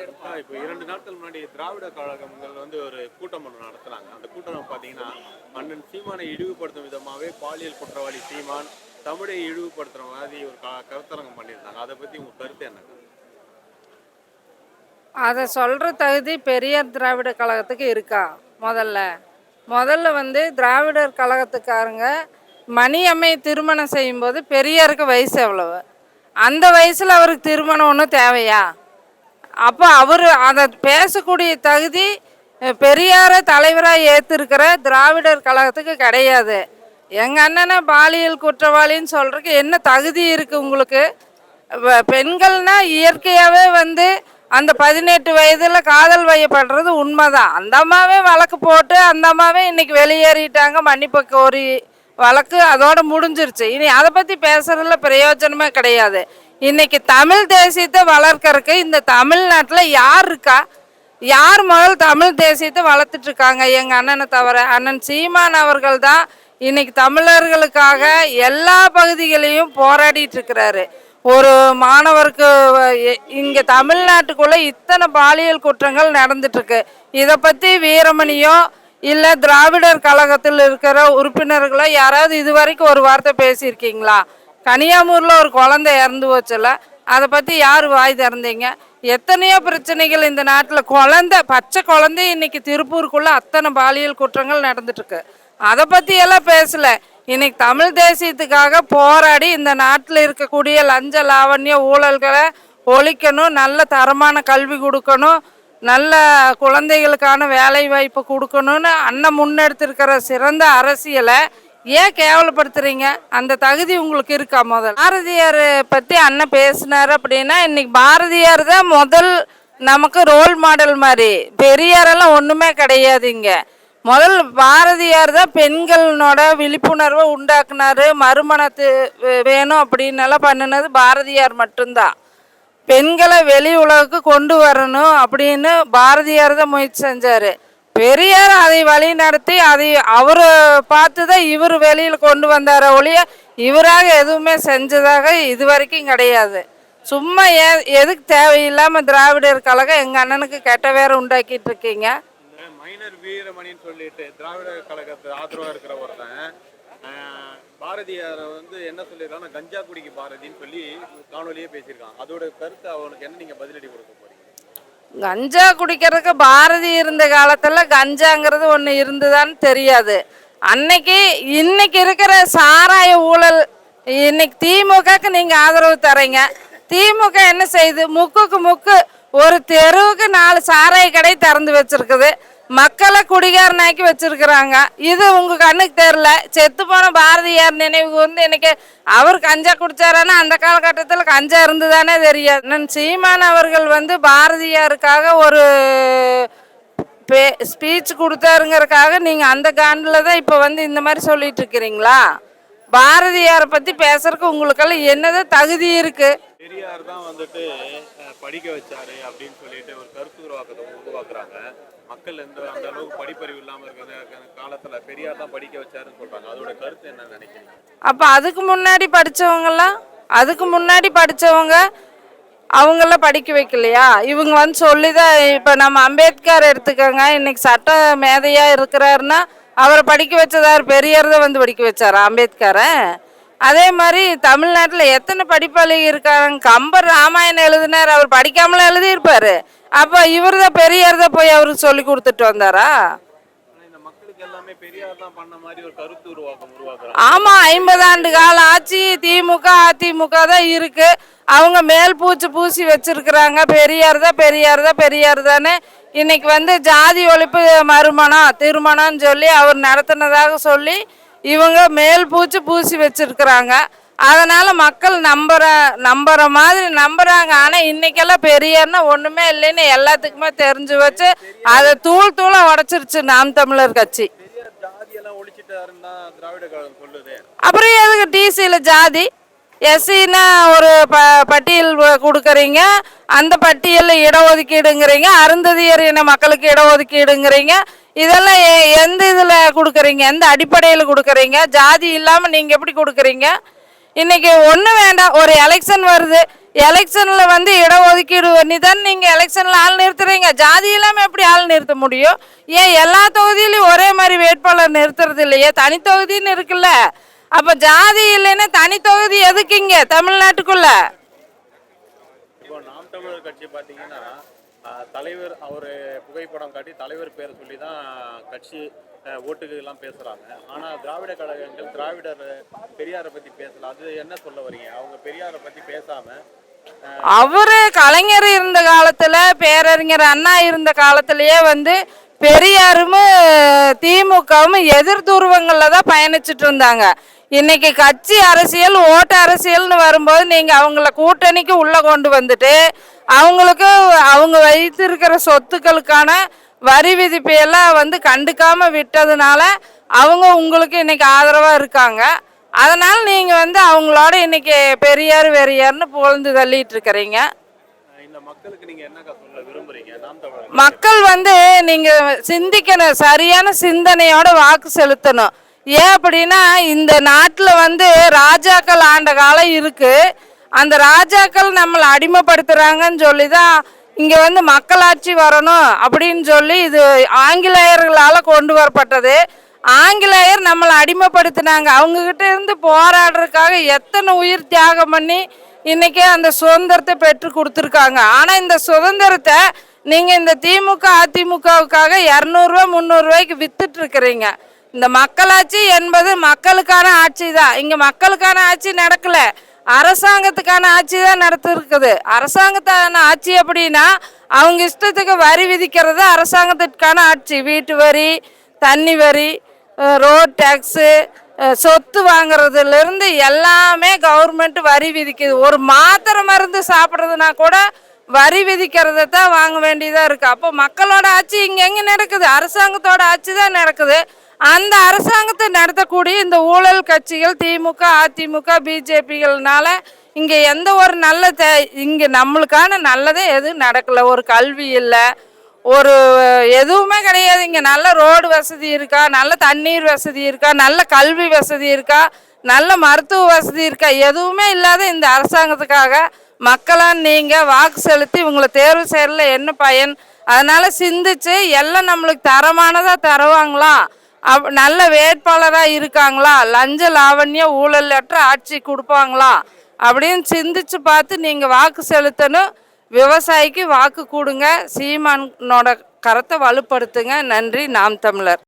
இப்போ 2 நாட்கள் முன்னாடி திராவிட கழகங்கள் வந்து ஒரு கூட்டம் ஒன்று நடத்துனாங்க. அந்த கூட்டம் பார்த்தீங்கன்னா, அண்ணன் சீமானை இழிவுபடுத்தும் விதமாவே பாலியல் குற்றவாளி சீமான், தமிழை இழிவுபடுத்துற மாதிரி ஒரு கருத்தரங்கம் பண்ணியிருந்தாங்க. அதை பத்தி உங்க கருத்து என்னங்க? அதை சொல்கிற தகுதி பெரியார் திராவிட கழகத்துக்கு இருக்கா? முதல்ல வந்து திராவிடர் கழகத்துக்காரங்க மணியம்மை திருமணம் செய்யும்போது பெரியாருக்கு வயசு எவ்வளவு? அந்த வயசில் அவருக்கு திருமணம் ஒன்றும் தேவையா? அப்போ அவர் அதை பேசக்கூடிய தகுதி பெரியாரை தலைவராக ஏற்றிருக்கிற திராவிடர் கழகத்துக்கு கிடையாது. எங்கள் அண்ணனை பாலியல் குற்றவாளின்னு சொல்கிறதுக்கு என்ன தகுதி இருக்குது உங்களுக்கு? பெண்கள்னா இயற்கையாகவே வந்து அந்த 18 வயதில் காதல் வயப்படுறது உண்மைதான். அந்த அம்மாவே வழக்கு போட்டு அந்த அம்மாவே இன்னைக்கு வெளியேறிட்டாங்க, மன்னிப்பு கோரி வழக்கு அதோட முடிஞ்சிருச்சு. இனி அதை பற்றி பேசுறதுல பிரயோஜனமே கிடையாது. இன்னைக்கு தமிழ் தேசியத்தை வளர்க்கறதுக்கு இந்த தமிழ்நாட்டில் யார் இருக்கா? யார் முதல் தமிழ் தேசியத்தை வளர்த்துட்டு இருக்காங்க? எங்கள் அண்ணனை தவிர அண்ணன் சீமான் அவர்கள் தான் இன்னைக்கு தமிழர்களுக்காக எல்லா பகுதிகளையும் போராடிட்டு இருக்கிறாரு. ஒரு மாணவருக்கு இங்கே தமிழ்நாட்டுக்குள்ளே இத்தனை பாலியல் குற்றங்கள் நடந்துட்டுருக்கு. இதை பற்றி வீரமணியோ இல்லை திராவிடர் கழகத்தில் இருக்கிற உறுப்பினர்களோ யாராவது இது வரைக்கும் ஒரு வார்த்தை பேசியிருக்கீங்களா? கனியாமூரில் ஒரு குழந்தை இறந்து போச்சுல, அதை பற்றி யார் வாய் திறந்தீங்க? எத்தனையோ பிரச்சனைகள் இந்த நாட்டில், பச்சை குழந்தை இன்னைக்கு திருப்பூருக்குள்ளே அத்தனை பாலியல் குற்றங்கள் நடந்துட்டுருக்கு. அதை பற்றியெல்லாம் பேசலை. இன்னைக்கு தமிழ் தேசியத்துக்காக போராடி இந்த நாட்டில் இருக்கக்கூடிய லஞ்ச லாவண்ய ஊழல்களை ஒழிக்கணும், நல்ல தரமான கல்வி கொடுக்கணும், நல்ல குழந்தைகளுக்கான வேலை வாய்ப்பு கொடுக்கணும்னு அண்ணன் முன்னெடுத்திருக்கிற சிறந்த அரசியலை ஏன் கேவலப்படுத்துறீங்க? அந்த தகுதி உங்களுக்கு இருக்கா? முதல் பாரதியார் பற்றி அண்ணன் பேசினார் அப்படின்னா, இன்னைக்கு பாரதியார் தான் முதல் நமக்கு ரோல் மாடல் மாதிரி. பெரியாரெல்லாம் ஒன்றுமே கிடையாதுங்க. முதல் பாரதியார் தான் பெண்களோட விழிப்புணர்வை உண்டாக்குனாரு. மறுமணத்து வேணும் அப்படின்னு எல்லாம் பண்ணினது பாரதியார் மட்டும்தான். பெண்களை வெளி உலகுக்கு கொண்டு வரணும் அப்படின்னு பாரதியார் தான் முயற்சி செஞ்சார். பெரியார் அதை வழி நடத்தி அதை அவர் பார்த்து தான் இவர் வெளியில் கொண்டு வந்தார ஒழிய இவராக எதுவுமே செஞ்சதாக இது வரைக்கும் கிடையாது. சும்மா எதுக்கு தேவையில்லாமல் திராவிடர் கழகம் எங்கள் அண்ணனுக்கு கெட்ட வேற உண்டாக்கிட்டு இருக்கீங்க. மைனர் வீரமணின்னு சொல்லிட்டு திராவிட கழகத்துக்கு ஆதரவாக இருக்கிற ஒருத்தன் பாரதியார் வந்து என்ன சொல்லியிருக்காங்கன்னா, கஞ்சா குடிக்கு பாரதின்னு சொல்லி காணொலியே பேசியிருக்கான். அதோட கருத்து அவனுக்கு என்ன நீங்கள் பதிலடி கொடுக்க போறீங்க? கஞ்சா குடிக்கிறதுக்கு பாரதி இருந்த காலத்தில் கஞ்சாங்கிறது ஒன்று இருந்துதான்னு தெரியாது. இன்னைக்கு இருக்கிற சாராய ஊழல், இன்னைக்கு திமுகக்கு நீங்கள் ஆதரவு தரீங்க. திமுக என்ன செய்யுது? முக்குக்கு முக்கு ஒரு தெருவுக்கு 4 சாராய கடை திறந்து வச்சிருக்குது. மக்களை குடிகாரனாக்கி வச்சிருக்கிறாங்க. இது உங்க கண்ணுக்கு தெரியல. செத்து போன பாரதியார் நினைவு வந்து இன்னைக்கு அவர் கஞ்சா குடிச்சாரானா அந்த காலகட்டத்தில் கஞ்சா இருந்துதானே தெரியாது. நான் சீமான் அவர்கள் வந்து பாரதியாருக்காக ஒரு ஸ்பீச் கொடுத்தாருங்கிறதுக்காக நீங்கள் அந்த காண்டில் தான் இப்போ வந்து இந்த மாதிரி சொல்லிட்டு இருக்கிறீங்களா? பாரதியாரை பற்றி பேசுறதுக்கு உங்களுக்கெல்லாம் என்னதான் தகுதி இருக்கு? பெரியார் தான் வந்துட்டு படிக்க வச்சாரு அப்படின்னு சொல்லிட்டு ஒரு கருத்து உருவாக்குறாங்க. மக்கள் அந்த அளவுக்கு படிப்பறிவு இல்லாமல் இருக்கிற காலத்துல பெரியார் தான் படிக்க வச்சாருன்னு சொல்றாங்க. அதோட கருத்து என்ன நினைக்கிறீங்க? அப்போ அதுக்கு முன்னாடி படிச்சவங்க அவங்களாம் படிக்க வைக்கலையா? இவங்க வந்து சொல்லிதான். இப்போ நம்ம அம்பேத்கர் எடுத்துக்கோங்க. இன்னைக்கு சட்ட மேதையா இருக்கிறாருன்னா அவரை படிக்க வச்சதார் பெரியார் தான் வந்து படிக்க வச்சாரா அம்பேத்கரை? அதே மாதிரி தமிழ்நாட்டில் எத்தனை படிப்பாளி இருக்காங்க. கம்பர் ராமாயணம் எழுதினார், அவர் படிக்காமலாம் எழுதியிருப்பாரு. அப்போ இவர் தான் பெரியார் தான் போய் அவருக்கு சொல்லி கொடுத்துட்டு வந்தாரா? ஆமா, 50 ஆண்டு கால ஆட்சி திமுக அதிமுக தான் இருக்கு. அவங்க மேல் பூசி வச்சிருக்கிறாங்க. பெரியார் தானே இன்னைக்கு வந்து ஜாதி ஒழிப்பு மறுமணம் திருமணம்னு சொல்லி அவர் நடத்தினதாக சொல்லி இவங்க மேல் பூசி வச்சிருக்கிறாங்க. அதனால மக்கள் நம்புற மாதிரி நம்புறாங்க. ஆனா இன்னைக்கெல்லாம் பெரியார்னா ஒண்ணுமே இல்லைன்னு எல்லாத்துக்குமே தெரிஞ்சு வச்சு அதை தூளா உடைச்சிருச்சு நாம் தமிழர் கட்சி. அப்புறம் எதுக்கு டிசியில ஜாதி? எஸ்சின்னா ஒரு பட்டியல் கொடுக்குறீங்க, அந்த பட்டியலில் இடஒதுக்கீடுங்கிறீங்க, அருந்ததியர் இன மக்களுக்கு இடஒதுக்கீடுங்கிறீங்க. இதெல்லாம் எந்த இதில் கொடுக்குறீங்க? எந்த அடிப்படையில் கொடுக்குறீங்க? ஜாதி இல்லாமல் நீங்கள் எப்படி கொடுக்குறீங்க? இன்னைக்கு ஒன்றும் வேண்டாம், ஒரு எலெக்ஷன் வருது, எலெக்ஷனில் வந்து இடஒதுக்கீடு பண்ணி தான் நீங்கள் எலெக்ஷனில் ஆள் நிறுத்துறீங்க. ஜாதி இல்லாமல் எப்படி ஆள் நிறுத்த முடியும்? ஏன் எல்லா தொகுதியிலையும் ஒரே மாதிரி வேட்பாளர் நிறுத்துறது இல்லையே? தனி தொகுதின்னு இருக்குல்ல. அப்போ ஜாதி இல்லைன்னா தனி தொகுதி எதுக்குங்க தமிழ்நாட்டுக்குள்ள? இப்போ நாம் தமிழர் கட்சி பார்த்தீங்கன்னா தலைவர் அவர் புகைப்படம் காட்டி தலைவர் பேரை சொல்லி தான் கட்சி ஓட்டுக்கு எல்லாம் பேசுறாங்க. ஆனா திராவிட கழகங்கள் திராவிடர் பெரியாரை பத்தி பேசல. அது என்ன சொல்ல வரீங்க? அவங்க பெரியாரை பத்தி பேசாம அவரு கலைஞர் இருந்த காலத்துல, பேரறிஞர் அண்ணா இருந்த காலத்திலேயே வந்து பெரியாரும் திமுகவும் எதிர் துருவங்கள்ல தான் பயணிச்சுட்டு இருந்தாங்க. இன்னைக்கு கட்சி அரசியல் ஓட்டு அரசியல்னு வரும்போது நீங்க அவங்கள கூட்டணிக்கு உள்ள கொண்டு வந்துட்டு அவங்களுக்கு அவங்க வைத்திருக்கிற சொத்துக்களுக்கான வரி விதிப்பையெல்லாம் வந்து கண்டுக்காம விட்டதுனால அவங்க உங்களுக்கு இன்னைக்கு ஆதரவா இருக்காங்க. அதனால நீங்க வந்து அவங்களோட இன்னைக்கு பெரியார் வெறியார்னு புகழ்ந்து தள்ளிட்டு இருக்கிறீங்க. இந்த மக்களுக்கு நீங்க என்ன சொல்ல விரும்புறீங்க? நாம் தமிழர் மக்கள் வந்து நீங்க சிந்திக்கணும், சரியான சிந்தனையோட வாக்கு செலுத்தணும். ஏன் அப்படின்னா இந்த நாட்டில் வந்து ராஜாக்கள் ஆண்ட காலம் இருக்கு. அந்த ராஜாக்கள் நம்மளை அடிமைப்படுத்துறாங்கன்னு சொல்லி தான் இங்கே வந்து மக்களாட்சி வரணும் அப்படின்னு சொல்லி இது ஆங்கிலேயர்களால் கொண்டு வரப்பட்டது. ஆங்கிலேயர் நம்மளை அடிமைப்படுத்தினாங்க. அவங்கக்கிட்ட இருந்து போராடுறதுக்காக எத்தனை உயிர் தியாகம் பண்ணி இன்றைக்கி அந்த சுதந்திரத்தை பெற்று கொடுத்துருக்காங்க. ஆனால் இந்த சுதந்திரத்தை நீங்கள் இந்த திமுக அதிமுகவுக்காக 200 300 வித்துட்ருக்கிறீங்க. இந்த மக்களாட்சி என்பது மக்களுக்கான ஆட்சி தான். இங்கே மக்களுக்கான ஆட்சி நடக்கல, அரசாங்கத்துக்கான ஆட்சி தான் நடத்திருக்குது. அரசாங்கத்தான ஆட்சி அப்படின்னா அவங்க இஷ்டத்துக்கு வரி விதிக்கிறது அரசாங்கத்திற்கான ஆட்சி. வீட்டு வரி, தண்ணி வரி, ரோட் டேக்ஸு, சொத்து வாங்குறதுலேருந்து எல்லாமே கவர்மெண்ட் வரி விதிக்குது. ஒரு மாத்திரை மருந்து சாப்பிட்றதுனா கூட வரி விதிக்கிறத தான் வாங்க வேண்டியதாக இருக்குது. அப்போ மக்களோட ஆட்சி இங்கே எங்கே நடக்குது? அரசாங்கத்தோட ஆட்சி தான் நடக்குது. அந்த அரசாங்கத்தை நடத்தக்கூடிய இந்த ஊழல் கட்சிகள் திமுக அதிமுக பிஜேபிகள்னால இங்கே எந்த ஒரு நல்ல இங்கே நம்மளுக்கான நல்லதே எதுவும் நடக்கலை. ஒரு கல்வி இல்லை, ஒரு எதுவுமே கிடையாது. இங்கே நல்ல ரோடு வசதி இருக்கா, நல்ல தண்ணீர் வசதி இருக்கா, நல்ல கல்வி வசதி இருக்கா, நல்ல மருத்துவ வசதி இருக்கா? எதுவுமே இல்லாத இந்த அரசாங்கத்துக்காக மக்களால் நீங்கள் வாக்கு செலுத்தி உங்களை தேர்வு செய்யறதுல என்ன பயன்? அதனால் சிந்திச்சு எல்லாம் நம்மளுக்கு தரமானதாக தருவாங்களா, நல்ல வேட்பாளராக இருக்காங்களா, லஞ்ச லாவண்ய ஊழலற்ற ஆட்சி கொடுப்பாங்களா அப்படின்னு சிந்திச்சு பார்த்து நீங்கள் வாக்கு செலுத்தணும். விவசாயிக்கு வாக்கு கொடுங்க. சீமானோட கரத்தை வலுப்படுத்துங்க. நன்றி. நாம் தமிழர்.